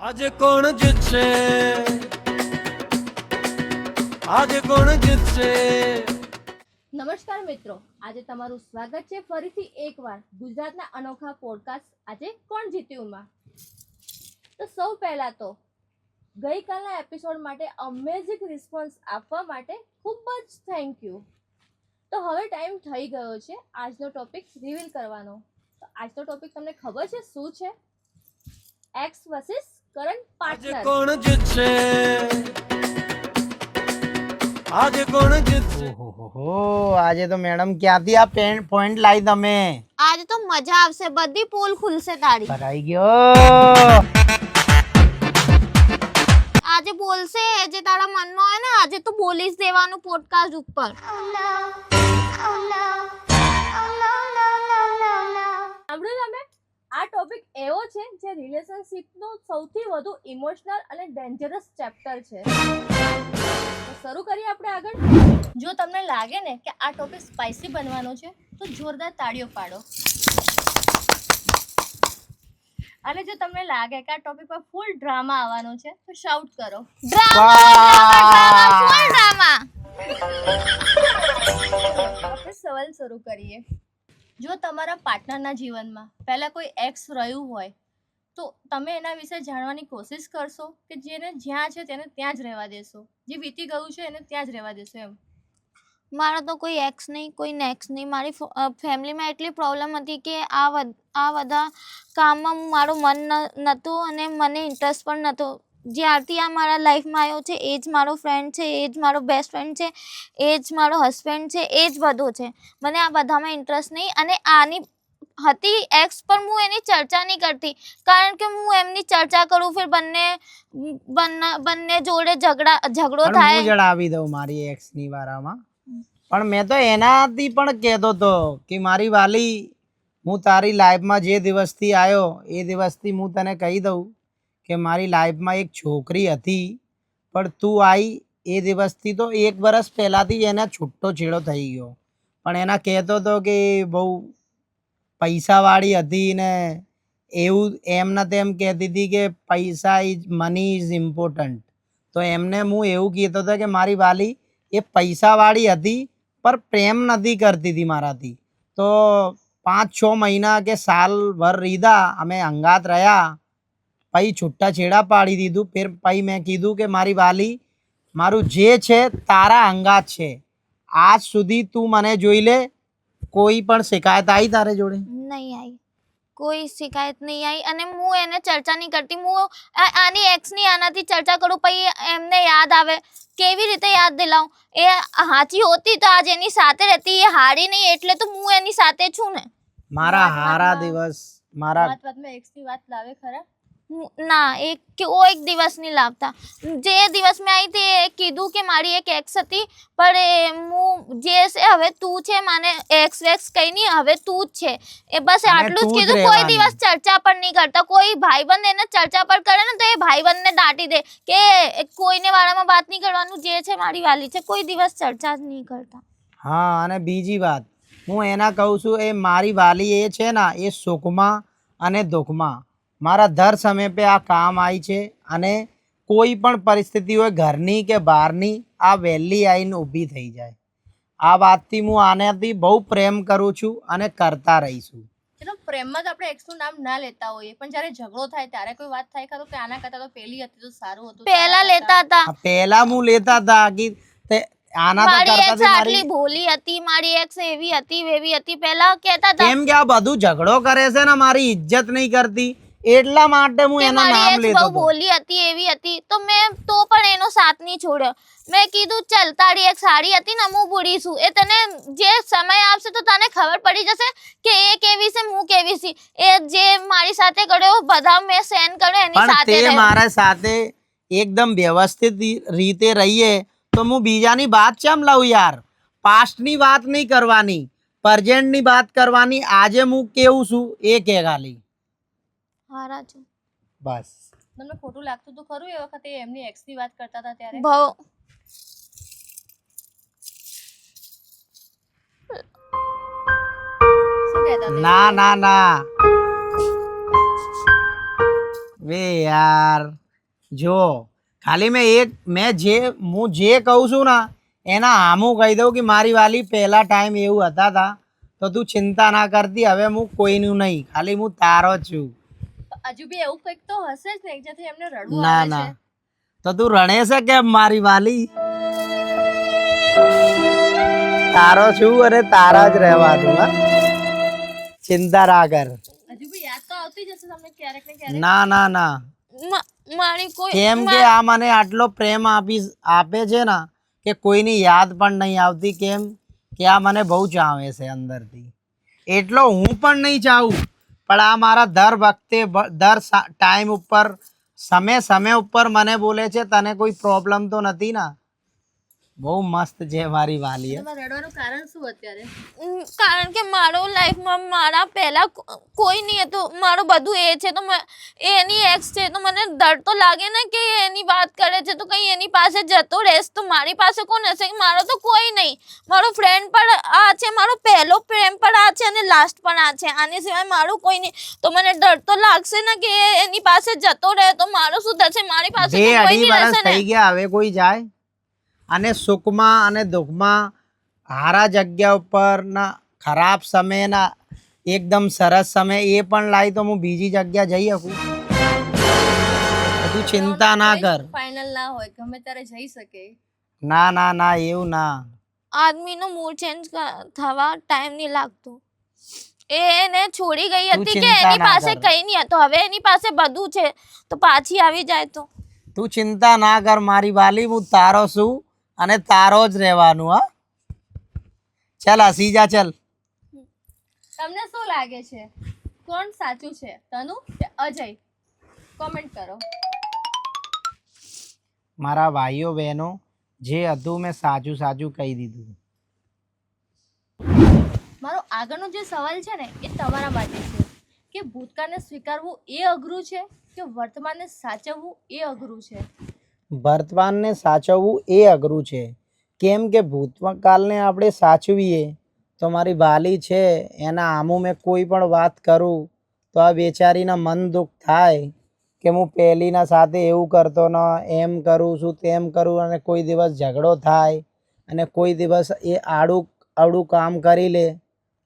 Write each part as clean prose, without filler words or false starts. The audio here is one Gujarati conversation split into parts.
આજે કોણ જીતશે, આજે કોણ જીતશે। નમસ્કાર મિત્રો, આજે તમારું સ્વાગત છે ફરીથી એકવાર ગુજરાતના અનોખા પોડકાસ્ટ આજે કોણ જીત્યુંમાં। તો સૌ પહેલા તો ગઈકાલના એપિસોડ માટે અમેઝિંગ રિસ્પોન્સ આપવા માટે ખૂબ જ થેન્ક યુ। તો હવે ટાઈમ થઈ ગયો છે આજનો ટોપિક રિવીલ કરવાનો। તો આજનો ટોપિક તમને ખબર છે શું છે? એક્સ વર્સિસ કરંટ આજે પાર્ટનર। કોણ જીતશે, આજે કોણ જીતશે। ઓહો આજે તો મેડમ ક્યાંથી આ પોઈન્ટ લાવી તમે? આજે તો મજા આવશે, બધી પોલ ખુલશે તારી। ભરાઈ ગયો। આજે બોલશે જે તારા મનમાં હોય ને, આજે તો બોલી જ દેવાનું પોડકાસ્ટ ઉપર। સાંભળ્યું તમે? આ ટોપિક એવો છે જે રિલેશનશિપનો સૌથી વધુ ઇમોશનલ અને ડેન્જરસ ચેપ્ટર છે। તો શરૂ કરીએ આપણે આગળ। જો તમને લાગે ને કે આ ટોપિક સ્પાઇસી બનવાનો છે તો જોરદાર તાળીઓ પાડો। અને જો તમને લાગે કે આ ટોપિક પર ફૂલ ડ્રામા આવવાનો છે તો શાઉટ કરો। ડ્રામા આપણે સવાલ શરૂ કરીએ। જો તમારા પાર્ટનરના જીવનમાં પહેલા કોઈ એક્સ રહ્યું હોય તો તમે એના વિશે જાણવાની કોશિશ કરશો કે જેને જ્યાં છે તેને ત્યાં જ રહેવા દેશો, જે વીતી ગયું છે એને ત્યાં જ રહેવા દેશો એમ? મારો તો કોઈ એક્સ નહીં, કોઈ નેક્સ નહીં। મારી ફેમિલીમાં એટલી પ્રોબ્લેમ હતી કે આ બધા કામમાં મારું મન નહોતું અને મને ઇન્ટરેસ્ટ પણ નહોતો। જ્યારથી આ મારા લાઈફમાં આવ્યો છે એ જ મારો ફ્રેન્ડ છે, એ જ મારો બેસ્ટ ફ્રેન્ડ છે, એ જ મારો હસબન્ડ છે, એ જ બધું છે। મને આ બધામાં ઇન્ટરેસ્ટ નહીં અને આની હતી એક્સ પણ હું એની ચર્ચા નહીં કરતી, કારણ કે હું એમની ચર્ચા કરું ફિર બંને જોડે ઝઘડો પણ થાય। હું જણાવી દઉં મારી એક્સ ની વારામાં, પણ મેં તો એનાથી પણ કહેતો હતો કે મારી વાલી, હું તારી લાઈફમાં જે દિવસથી આવ્યો એ દિવસથી હું તને કહી દઉં કે મારી લાઈફમાં એક છોકરી હતી, પણ તું આવી એ દિવસથી તો 1 વર્ષ પહેલાંથી જ એને છૂટો છેડો થઈ ગયો। પણ એના કહેતો હતો કે બહુ પૈસાવાળી હતી ને એવું એમને તેમ કહેતી હતી કે પૈસા મની ઇઝ ઇમ્પોર્ટન્ટ। તો એમને હું એવું કહેતો હતો કે મારી વાલી એ પૈસાવાળી હતી પર પ્રેમ નથી કરતી હતી મારાથી। તો 5-6 મહિના કે સાલ ભર રીધા, અમે અંગાત રહ્યા, પછી છૂટા છેડા પાડી દીધું। પછી મેં કીધું કે મારી વાલી, મારું જે છે તારા અંગાત છે, આજ સુધી તું મને જોઈ લે, કોઈ પણ શિકાયત આવી તારે જોડે? નહીં આવી, કોઈ શિકાયત નહીં આવી અને હું એને ચર્ચા નહીં કરતી। હું આની એક્સની આનાથી ચર્ચા કરું પછી એમને યાદ આવે, કેવી રીતે યાદ દિલાવું? એ હાચી હોતી તો આજ એની સાથે રહેતી, એ હારી નહીં એટલે તો હું એની સાથે છું ને। મારા હારા દિવસ મારા વાતમાં એક્સની વાત લાવે ખરા? ના, એક દિવસ નહીં લાવતા। જે દિવસ મેં આવી હતી એ કીધું કે મારી એક એક્સ હતી, પણ હું જે છે હવે તું છે, માને એક્સ વેક્સ કઈ નહીં, હવે તું જ છે એ, બસ અને આટલું જ તું જ કીધું। કોઈ રહેવાની। દિવસ ચર્ચા પણ નહીં કરતા। કોઈ ભાઈબંધ એને ચર્ચા પણ કરે ને તો એ ભાઈબંધને દાટી દે કે કોઈને વાળામાં વાત નહીં કરવાનું, જે છે મારી વાલી છે, કોઈ દિવસ ચર્ચા જ નહીં કરતા। હા, અને બીજી વાત હું એના કહું છું, એ મારી વાલી એ છે ને એ સુખમાં અને દુઃખમાં મારા દર સમય पे આ કામ આવી છે। અને કોઈ પણ પરિસ્થિતિ હોય ઘરની કે બહારની, આ વહેલી આવીને ઊભી થઈ જાય। આ વાતથી હું આનાથી બહુ પ્રેમ કરું છું અને કરતા રહીશું। ચલો, પ્રેમમાં તો આપણે એક્સનું નામ ના લેતા હોઈએ, પણ જ્યારે ઝઘડો થાય ત્યારે કોઈ વાત થાય ખરું કે આના કરતા તો પેલી હતી તો સારું હતું? પહેલા લેતા હતા, પહેલા હું લેતા હતા કે આના તો મારી કરતા એક્સ આટલી ભોલી હતી, મારી એક્સ એવી હતી વેવી હતી, પહેલા કહેતા હતા। કેમ કે આ બધું ઝઘડો કરે છે ને, મારી ઇજ્જત નહીં કરતી, એટલા માટે હું એનું નામ લેતો બહુ હતો। બોલી હતી, એવી હતી, તો મેં તો પણ એનો સાથ નહીં છોડ્યો। મેં કીધું ચલ, તારી એક સારી હતી ને, હું બુરી છું, એ તને જે સમય આવશે તો તને ખબર પડી જશે કે એ કેવી છે, હું કેવી છું। એ જે મારી સાથે કર્યો બધા મેં સહન કર્યો, એની પણ સાથે તે રહ્યો। મારા સાથે એકદમ વ્યવસ્થિત રીતે રહીએ તો હું બીજાની વાત કેમ લઉં યાર? પાસ્ટની વાત નહીં કરવાની, પ્રેઝન્ટની વાત કરવાની। આજે હું કેવું છું એ કે ખાલી હારા છું બસ। તમને ખોટું લાગતું હતું ખરું એ વખતે એમની એક્સની વાત કરતા હતા ત્યારે? બહુ। શું કહેતા હતા? ના ના ના, વે યાર જો ખાલી હું જે કહું છું ને એના આમું કહી દઉં કે મારી વાલી પહેલા ટાઈમ એવું હતા તો તું ચિંતા ના કરતી, હવે હું કોઈનું નહીં, ખાલી હું તારો જ છું. હજુ બી એવું કંઈક તો હશે જ ને જેથી એમને રડવું ના આવે ના છે. તો તું રણે છે કેમ મારી વાલી? તારો છું અને તારા જ રહેવાનું. હા, ચિંતા ના કર. હજુ બી યાદ તો આવતી જ હશે તમને ક્યારેક ને ક્યારેક. ના ના ના, મારી કોઈ કેમ કે આ મને આટલો પ્રેમ આપે છે ને કે કોઈની યાદ પણ નહીં આવતી. કેમ કે આ મને બહુ ચાવે છે અંદરથી, એટલો હું પણ નહીં ચાહું, પણ આ મારા દર વખતે ટાઈમ ઉપર સમય ઉપર મને બોલે છે તને કોઈ પ્રોબ્લેમ તો નથી ને. બહુ મસ્ત છે મારી વાલી. તમારે રડવાનું કારણ શું અત્યારે? કારણ કે મારો લાઈફમાં મારા પહેલા કોઈ નહીં હતું, મારું બધું એ છે તો એની એક્સ છે તો મને ડર તો લાગે ને કે એની વાત કરે છે તો કંઈ એની પાસે જતો રહેશ તો મારી પાસે કોણ હશે? મારો તો કોઈ નહીં. મારો ફ્રેન્ડ પણ આ છે, મારો પહેલો પ્રેમ પણ આ છે અને લાસ્ટ પણ આ છે. આની સિવાય મારું કોઈ નહીં. તો મને ડર તો લાગશે ને કે એની પાસે જતો રહે તો મારું શું થશે? મારી પાસે તો કોઈ 2-2.5 નહીં વર્ષ રહેશે ને. થઈ ગયા, હવે કોઈ જાય અને સુખમાં અને દુઃખમાં હારા જગ્યા ઉપર ના ખરાબ સમયના એકદમ સરસ સમય એ પણ લાવી તો હું બીજી જગ્યા જઈ શકું. તું ચિંતા ના કર. ફાઇનલ ના હોય, ગમે ત્યારે જઈ શકે. ના ના ના, એવું ના. આદમીનો મૂડ ચેન્જ થવા ટાઈમ નહીં લાગતો. એને છોડી ગઈ તું હતી કે ચિંતા એની ના પાસે કર. કઈ નહીં હતો, હવે એની પાસે બધું છે તો પાછી આવી જાય તો તું ચિંતા ના કર મારી વાલી, હું તારો છું અને તારો જ રહેવાનું. હા, ચાલ હસી જા. ચાલ, તમને શું લાગે છે કોણ સાચું છે, તનુ કે અજય? કોમેન્ટ કરો. મારા ભાઈઓ બહેનો, જે હતું મેં સાચું સાચું કહી દીધું. મારો આગળનો જે સવાલ છે ને એ તમારા માટે છે કે ભૂતકાળને સ્વીકારવું એ અઘરું છે કે વર્તમાનને સાચવવું એ અઘરું છે? વર્તમાનને સાચવવું એ અઘરું છે. કેમ કે ભૂતકાળને આપણે સાચવીએ તો મારી વાલી છે એના આમું મેં કોઈ પણ વાત કરું તો આ બેચારીના મન દુઃખ થાય કે હું પહેલીના સાથે એવું કરતો ને એમ કરું છું તેમ કરું, અને કોઈ દિવસ ઝઘડો થાય અને કોઈ દિવસ એ આડું કામ કરી લે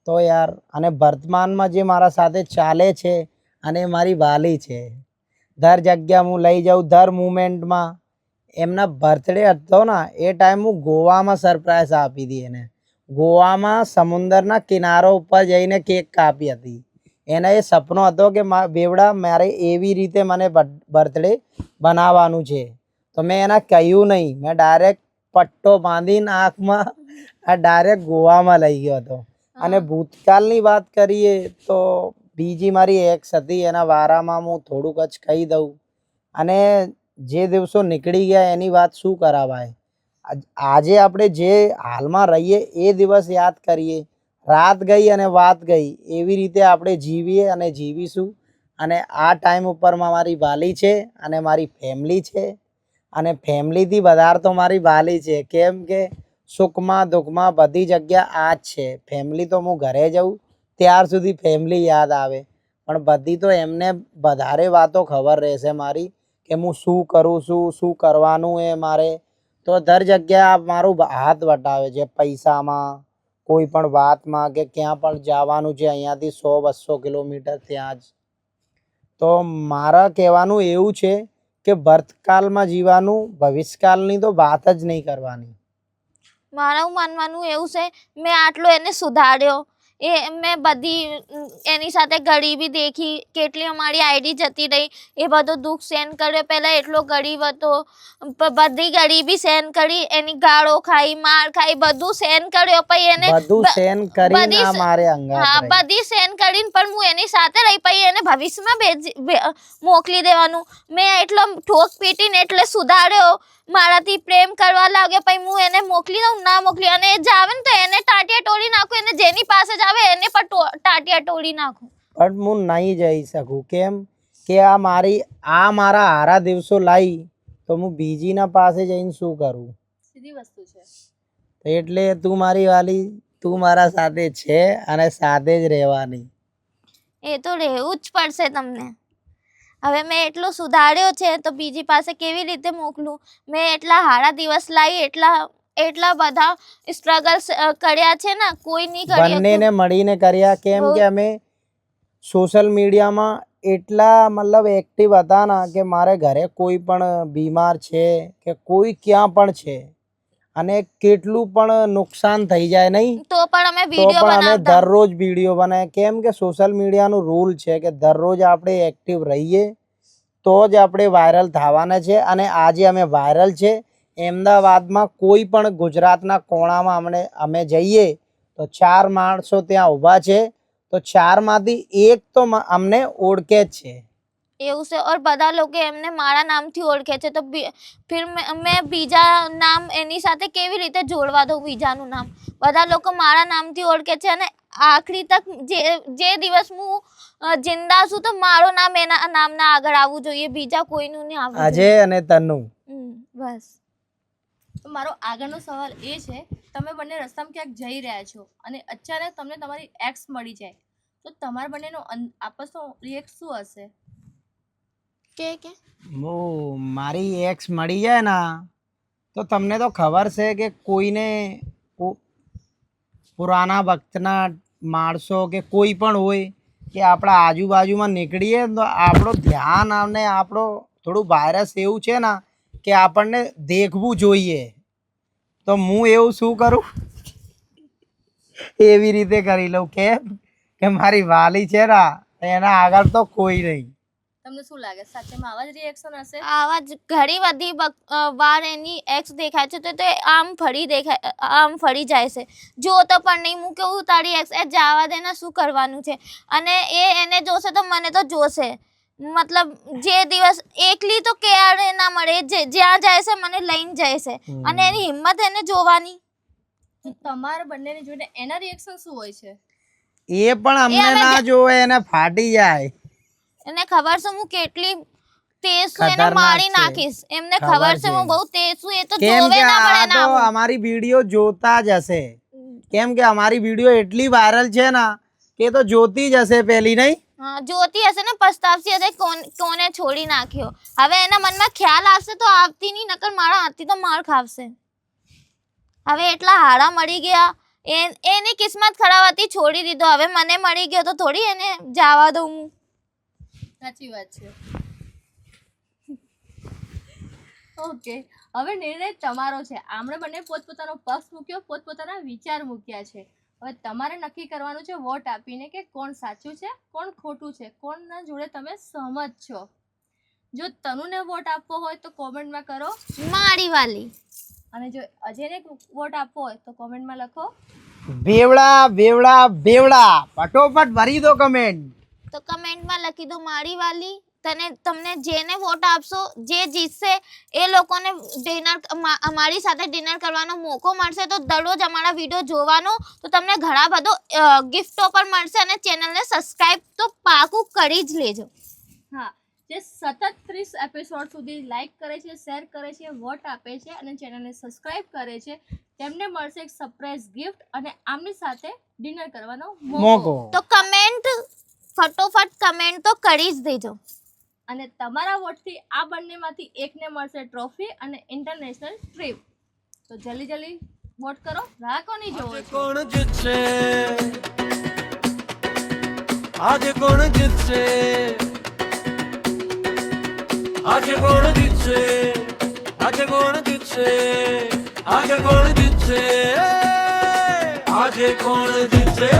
તો યાર. અને વર્તમાનમાં જે મારા સાથે ચાલે છે અને મારી વાલી છે, દર જગ્યા હું લઈ જાઉં, દર મુમેન્ટમાં. એમના બર્થડે હતો ને એ ટાઈમ હું ગોવામાં સરપ્રાઈઝ આપી હતી એને. ગોવામાં સમુદ્રના કિનારો ઉપર જઈને કેક કાપી હતી. એને એ સપનો હતો કે બેવડા મારે એવી રીતે મને બર્થડે બનાવવાનું છે. તો મેં એને કહ્યું નહીં, મેં ડાયરેક્ટ પટ્ટો બાંધીને આંખમાં ડાયરેક્ટ ગોવામાં લઈ ગયો હતો. અને ભૂતકાળની વાત કરીએ તો બીજી મારી એક્સ હતી, એના વારામાં હું થોડુંક જ કહી દઉં. અને જે દિવસો નીકળી ગયા એની વાત શું કરાવાય. આજે આપણે જે હાલમાં રહીએ એ દિવસ યાદ કરીએ. રાત ગઈ અને વાત ગઈ, એવી રીતે આપણે જીવીએ અને જીવીશું. અને આ ટાઈમ ઉપરમાં મારી વાલી છે અને મારી ફેમિલી છે. અને ફેમિલીથી વધારે તો મારી વાલી છે. કેમ કે સુખમાં દુઃખમાં બધી જગ્યા આ જ છે. ફેમિલી તો હું ઘરે જાઉં ત્યાર સુધી ફેમિલી યાદ આવે, પણ બધી તો એમને વધારે વાતો ખબર રહેશે મારી કે હું શું કરું છું, શું કરવાનું એ મારે. તો દર જગ્યા મારું હાથ વટાવે છે, પૈસામાં, કોઈ પણ વાતમાં, કે ક્યાં પણ જવાનું છે અહીંયાથી 100-200 કિલોમીટર ત્યાં જ. તો મારા કહેવાનું એવું છે કે વર્તકાળમાં જીવાનું, ભવિષ્યકાળની તો વાત જ નહીં કરવાની. મારું માનવાનું એવું છે મેં આટલો એને સુધાર્યો, એ મેં બધી એની સાથે ગરીબી દેખી, કેટલી અમારી આઈડી જતી રહી, એ બધો દુઃખ સહન કર્યો. પહેલાં એટલો ગરીબ હતો, બધી ગરીબી સહન કરી, એની ગાળો ખાઈ, માર ખાઈ, બધું સહન કર્યો. પછી એને બધું સહન કરીને આ મારે અંગાત હા રહી. બધી સહન કરીને પણ હું એની સાથે રહી. પછી એને ભવિષ્યમાં મોકલી દેવાનું. મેં એટલો ઠોક પીટીને એટલે સુધાર્યો, મારાથી પ્રેમ કરવા લાગ્યો. પછી હું એને મોકલી દઉં, ના મોકલી, અને એ જાવે ને તો એને ટાટિયા તોડી નાખું, એને જેની પાસે જ આવે એને પણ ટાટિયા તોડી નાખું. પણ હું નહીં જઈ શકું. કેમ કે આ મારા હારા દિવસો લાવી તો હું બીજીના પાસે જઈને શું કરું? સીધી વસ્તુ છે. એટલે તું મારી વાલી, તું મારા સાથે છે અને સાથે જ રહેવાની. એ તો રહેવું જ પડશે તમને. હવે મેં એટલું સુધાર્યો છે તો બીજી પાસે કેવી રીતે મોકલું? મેં એટલા હારા દિવસ લાવી, એટલા બધા સ્ટ્રગલ્સ કર્યા છે ને, કોઈ નહીં કરી બંનેને મળીને કર્યા. કેમ કે અમે સોશિયલ મીડિયામાં એટલા મતલબ એક્ટિવ હતા ને કે મારે ઘરે કોઈ પણ બીમાર છે કે કોઈ ક્યાં પણ છે અને કેટલું પણ નુકસાન થઈ જાય નહીં તો પણ અમે તો વિડીયો પણ અમે બનાવતા. દરરોજ વિડીયો બનાવીએ. કેમ કે સોશિયલ મીડિયાનું રૂલ છે કે દરરોજ આપણે એક્ટિવ રહીએ તો જ આપણે વાયરલ થવાના છે. અને આજે અમે વાયરલ છે. અમદાવાદમાં કોઈ પણ ગુજરાતના કોણામાં અમે જઈએ તો 4 માણસો ત્યાં ઊભા છે, તો 4માંથી એક તો અમને ઓળખે જ છે. એવું છે. ઓર બધા લોકો એમને મારા નામથી ઓળખે છે, તો ફિર મેં બીજા નામ એની સાથે કેવી રીતે જોડવા દઉં? બીજાનું નામ બધા લોકો મારા નામથી ઓળખે છે અને આખરી તક જે દિવસ હું જિંદા છું તો મારું નામ એના નામના આગળ આવવું જોઈએ, બીજા કોઈનું નહીં આવવું જોઈએ. અજય અને તનુ. બસ. તો મારો આગળનો સવાલ એ છે, તમે બંને રસ્તામાં ક્યાંક જઈ રહ્યા છો અને અચાનક તમને તમારી એક્સ મળી જાય તો તમારા બંનેનો આપસનો રિએક્ટ શું હશે? કે મારી એક્સ મળી જાય ને તો તમને તો ખબર છે કે કોઈને પુરાના વખતના માણસો કે કોઈ પણ હોય કે આપણા આજુબાજુમાં નીકળીએ તો આપણો ધ્યાન અને આપણો થોડું વાયરસ એવું છે ને કે આપણને દેખવું જોઈએ. તો હું એવું શું કરું, એવી રીતે કરી લઉં કે મારી વાલી છે ને એના આગળ તો કોઈ નહીં. તમને શું લાગે સાચેમાં આવા જ રિએક્શન હશે? આવા જ ઘણી બધી વાર એની એક્સ દેખાય છે તો તે આમ ફરી જાય છે, જોતો પણ નહીં. હું કેવું તારી એક્સ એ જવા દે ને, શું કરવાનું છે? અને એને જોશે તો મને તો જોશે. મતલબ જે દિવસ એકલી તો ક્યારે ના મળે, જ્યાં જાય છે મને લઈને જાય છે અને એની હિંમત એને જોવાની. તમારા બંનેને જોઈને એના રિએક્શન શું હોય છે? એ પણ અમને ના જોવે, એને ફાટી જાય. એને ખબર છે હું કેટલી તેજ છું, એને મારી નાખીશ. એમને ખબર છે હું બહુ તેજ છું, એ તો કેમ જોવે કે ના પડે આ તો ના. અમારી વિડીયો જોતા જ હશે. કેમ કે અમારી વિડીયો એટલી વાયરલ છે ને કે તો જોતી જ હશે પેલી, નહીં? હા, જોતી હશે ને પસ્તાવતી હશે કોને છોડી નાખ્યો. હવે એના મનમાં ખ્યાલ આવશે તો આવતી નહીં, નકર મારા હાથથી તો માર ખાવશે. હવે એટલા હારા મળી ગયા, એની કિસ્મત ખરાબ હતી, છોડી દીધો. હવે મને મળી ગયો તો થોડી એને જવા દઉં હું. સાચી વાત છે. ઓકે, હવે નિર્ણય તમારો છે. આમણે બંને પોતપોતાનો પક્ષ મૂક્યો, પોતપોતાના વિચાર મૂક્યા છે. હવે તમારે નક્કી કરવાનું છે વોટ આપીને કે કોણ સાચું છે, કોણ ખોટું છે, કોણના જોડે તમે સહમત છો. જો તનુને વોટ આપવો હોય તો કોમેન્ટમાં કરો મારી વાલી, અને જો અજયને વોટ આપવો હોય તો કોમેન્ટમાં લખો બેવડા બેવડા બેવડા. ફટોફટ ભરી દો કમેન્ટ. તો કમેન્ટમાં લખી દો મારી વાલી. તમને જેને વોટ આપશો, જે જીતશે એ લોકોને અમારી સાથે ડિનર કરવાનો મોકો મળશે. તો દરરોજ અમારા વિડીયો જોવાનો, તો તમને ઘણા બધો ગિફ્ટો પણ મળશે અને ચેનલને સબસ્ક્રાઈબ તો પાકું કરી જ લેજો. હા, જે સતત 30 એપિસોડ સુધી લાઈક કરે છે, શેર કરે છે, વોટ આપે છે અને ચેનલને સબસ્ક્રાઈબ કરે છે, તેમને મળશે એક સરપ્રાઈઝ ગિફ્ટ અને આમની સાથે ડિનર કરવાનો મોકો. તો ફટોફટ કમેન્ટ તો કરી જ દેજો. અને તમારા વોટથી આ બંનેમાંથી એકને મળશે ટ્રોફી અને ઇન્ટરનેશનલ ટ્રીપ. તો જલ્દી વોટ કરો. રાહ કોની જોવો આજે છો? કોણ જીતશે? આજે કોણ જીતશે? આજે કોણ જીતશે? આજે કોણ જીતશે? આજે કોણ જીતશે? આજે કોણ જીતશે?